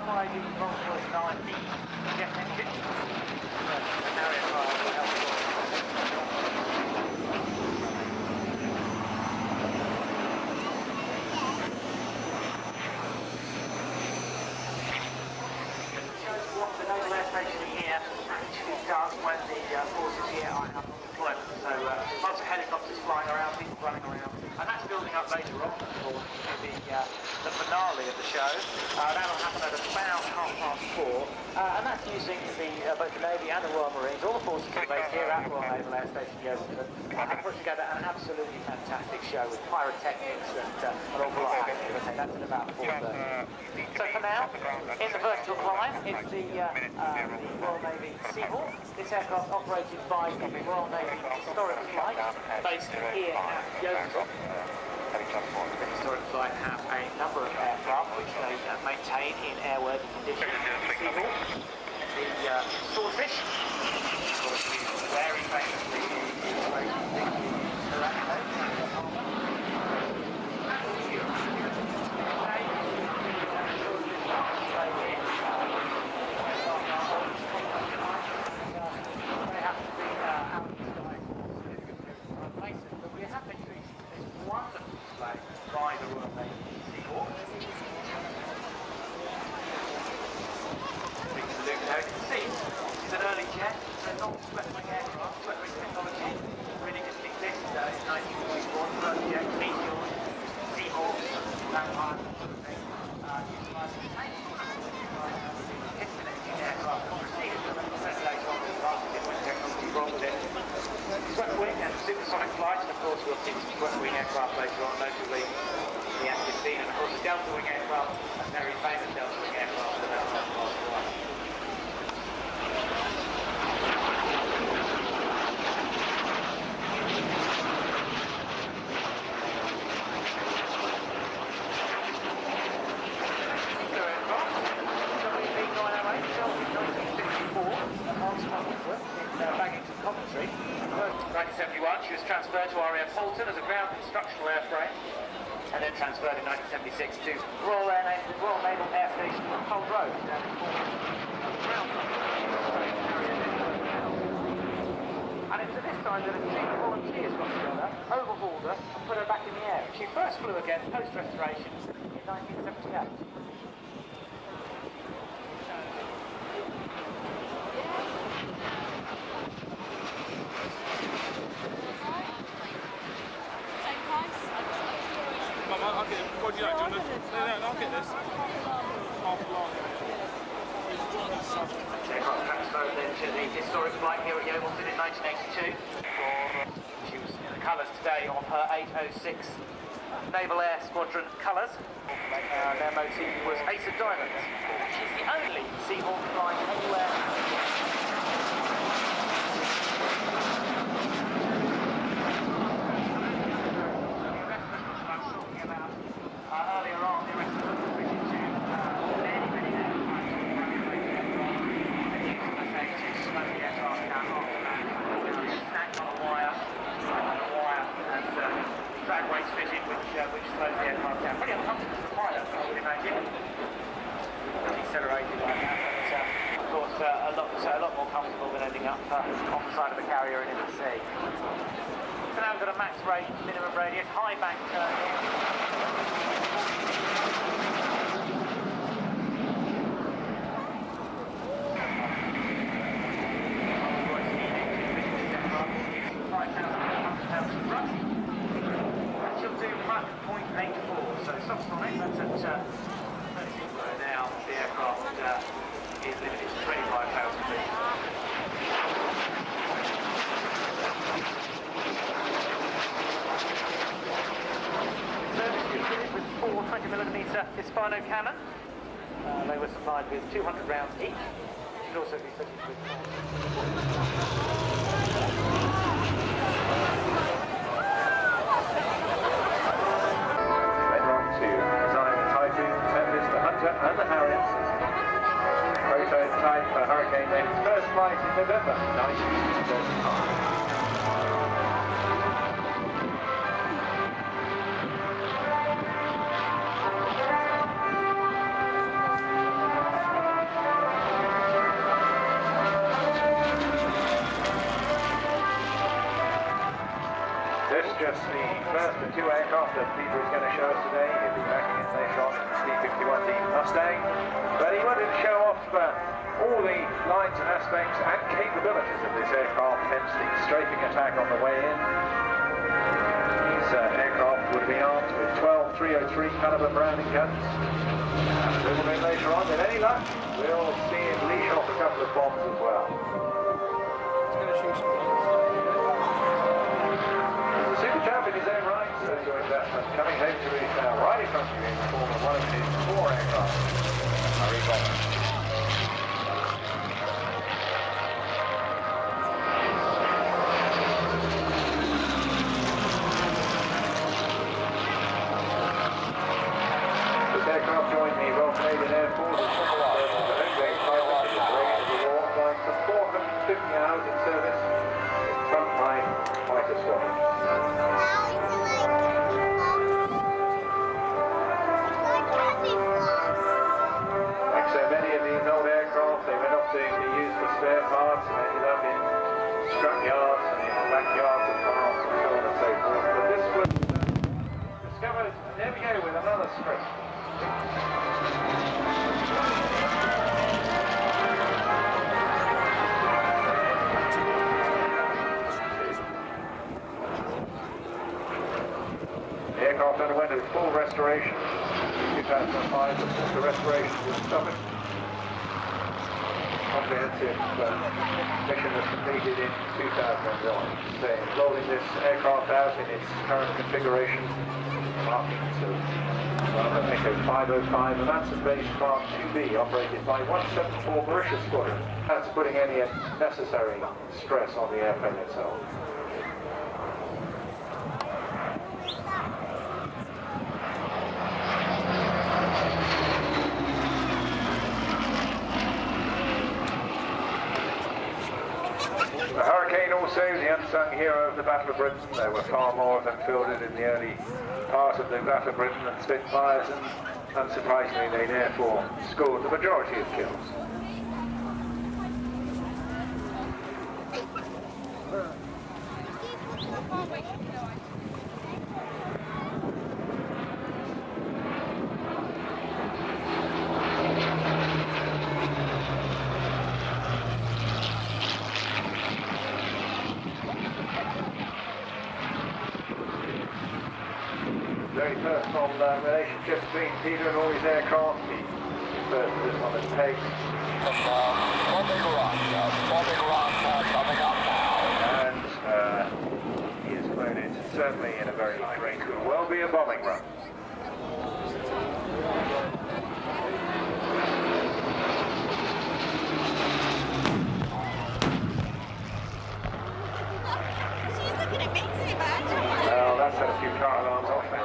operated Rolls-Royce 9 jet engine. The Harrier car will help you. What the Naval Air Station here actually does when the forces here are out on deployment. So lots of helicopters flying around, people running around, and that's building up later on, of course, to the finale of the show. That'll happen at about 4:30, and that's using both the Navy and the Royal Marines, all the forces are based here at Royal Naval Air Station Yeovil, have put together an absolutely fantastic show with pyrotechnics and an awful lot happening. That's at about 4:30. So for now, in the vertical climb, it's the Royal Navy Seahawk. This aircraft operated by the Royal Navy Historic Flight, based here at Yeovil. The Historic Flight have a number of aircraft which they maintain in airworthy condition. Seahawk, the Swordfish, of course, very famously by the Royal Navy Seahawk. We can look there, you can see it's an early jet, so not swept-wing aircraft, swept-wing technology really didn't exist in 1941, first jet, meteors, Seahawks, vampires, that sort of thing, utilising piston engine aircraft preceded them, and then later on the last jet-wing technology brought with it. Swept-wing and supersonic flights, and of course we'll see swept-wing aircraft later on, notably the F-15, and of course the delta-wing aircraft, a very famous delta-wing aircraft, the Class 1. Baggington, Coventry. In 1971 she was transferred to RAF Halton as a ground instructional airframe, and then transferred in 1976 to Royal Naval Air Station Hull Road down in and it was at this time that a team of volunteers got together, overhauled her and put her back in the air. She first flew again post-restoration in 1978. I'll get it. What do you like? Do you want to... No, I'll get this. Half a long. Transferred then to the historic flight here at Yeovil in 1982. She was in the colours today of her 806 Naval Air Squadron colours. Their motif was Ace of Diamonds. She's the only Seahawk flying anywhere. Earlier on, the rest of them were fitted to many aircraft. To slow the aircraft down off. Snagged on a wire, and drag race fitted, which slows the aircraft down. Pretty uncomfortable for the pilot, I would imagine. Decelerated like that, but of course a lot more comfortable than ending up on the side of the carrier and in the sea. So now we've got a max rate, minimum radius, high bank turn here. She'll do Mach 0.84, so subsonic, that's at 36 now. The aircraft is limited to 25,000 feet. Service fitted with 4 20mm Hispano cannon. They were supplied with 200 rounds each. Should also be fitted with and the Harrier. Prototype for Hurricane Navy's first flight in November 1935. just the first of two aircraft that Peter is going to show us today. He'll be backing in later on in the C-51D Mustang. But he wanted to show off all the lines and aspects and capabilities of this aircraft, hence the strafing attack on the way in. These aircraft would be armed with 12 303 caliber Browning guns. And a little bit later on, with any luck, we'll see him leash off a couple of bombs as well. The Super Champ in his own right, your investment coming home to roost now right in front of you in the form of one of his 4 aircraft. Hurry bomber. This aircraft joined the Royal Canadian Air Force as the home base pilot in the duration of the war, flying for 450 hours in service in frontline fighter squadron. Like so many of these old aircraft, they went off to be used for spare parts and ended up in scrap yards and in backyards of farms and so on and so forth. But this was discovered, there we go, with another script. The aircraft underwent a full restoration in 2005, but the restoration was stopped. Comprehensive mission was completed in 2009. So rolling this aircraft out in its current configuration, markings of Echo 505, and that's a base Mark 2B operated by 174 Mauritius Squadron. That's putting any necessary stress on the airplane itself. The Hurricane also, the unsung hero of the Battle of Britain. There were far more of them fielded in the early part of the Battle of Britain than Spitfires, and unsurprisingly they therefore scored the majority of kills. Very personal relationship between Peter and all his aircraft. He first put this on his pegs. And he has flown it certainly in a very high range. Could well be a bombing run. Well, that's had a few car alarms off there.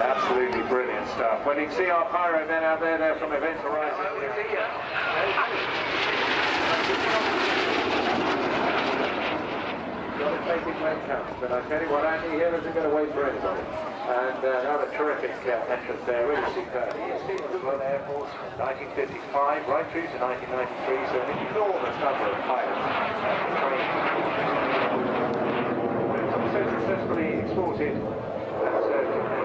Absolutely brilliant stuff. Well, you can see our pyro men out there, they're from Event Horizon. Got to take it when it comes, but I tell you what, Andy here isn't going to wait for anybody. And another terrific entrance there, really superb. He is still with the Air Force from 1955 right through to 1993, so an enormous number of pilots trained. But it's also successfully exported and served in the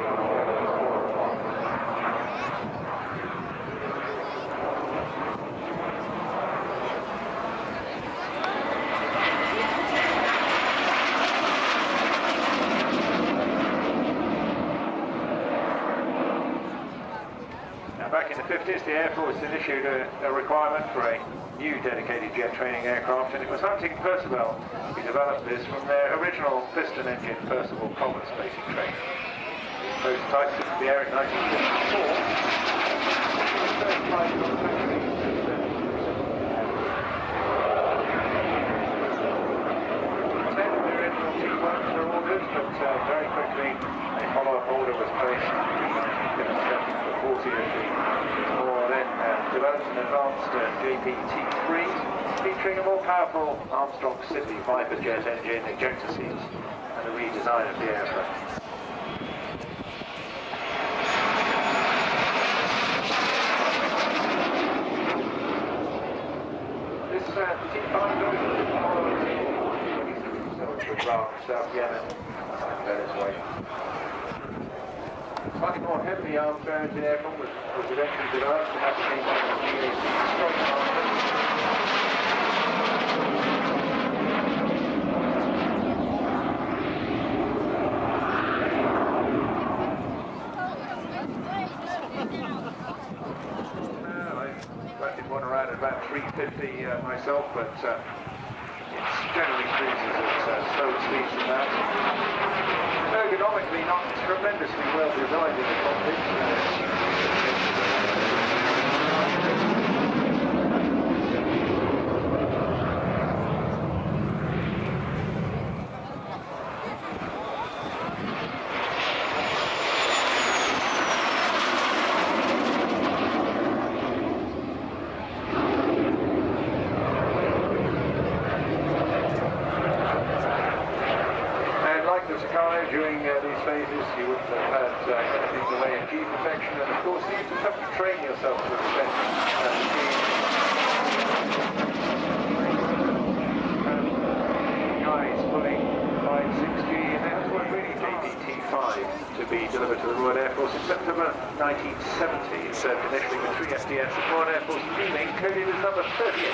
Back in the 50s, the Air Force issued a requirement for a new dedicated jet training aircraft, and it was Hunting Percival who developed this from their original piston engine Percival Commerce basic training. Prototype took the air in 1954. The original T1s were ordered, but very quickly a follow-up order was placed. 40 of the more then developed an advanced JPT3 featuring a more powerful Armstrong City Viper jet engine, ejector seats, and a redesign of the airframe. This T5 version follows South Yemen, Venezuela. Slightly more heavily armed variant aircraft was eventually developed to have changed the stroke armament. I did one around at about 350 myself, but it generally cruises at slower speeds than that. Ergonomically not tremendously well designed in the cockpit. During these phases, you wouldn't have had anything in the way of G protection, and of course you just have to train yourself to extend guys pulling 5-6G, and that's what really JPT5 to be delivered to the Royal Air Force in September 1970. It served initially with 3 SDS, the Royal Air Force D-Link, coded as number 38.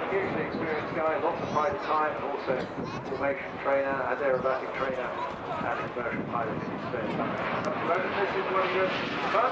Hugely experienced guy, lots of pilot time, and also formation trainer, and aerobatic trainer, and commercial pilot in his spare time. This is what he does for fun.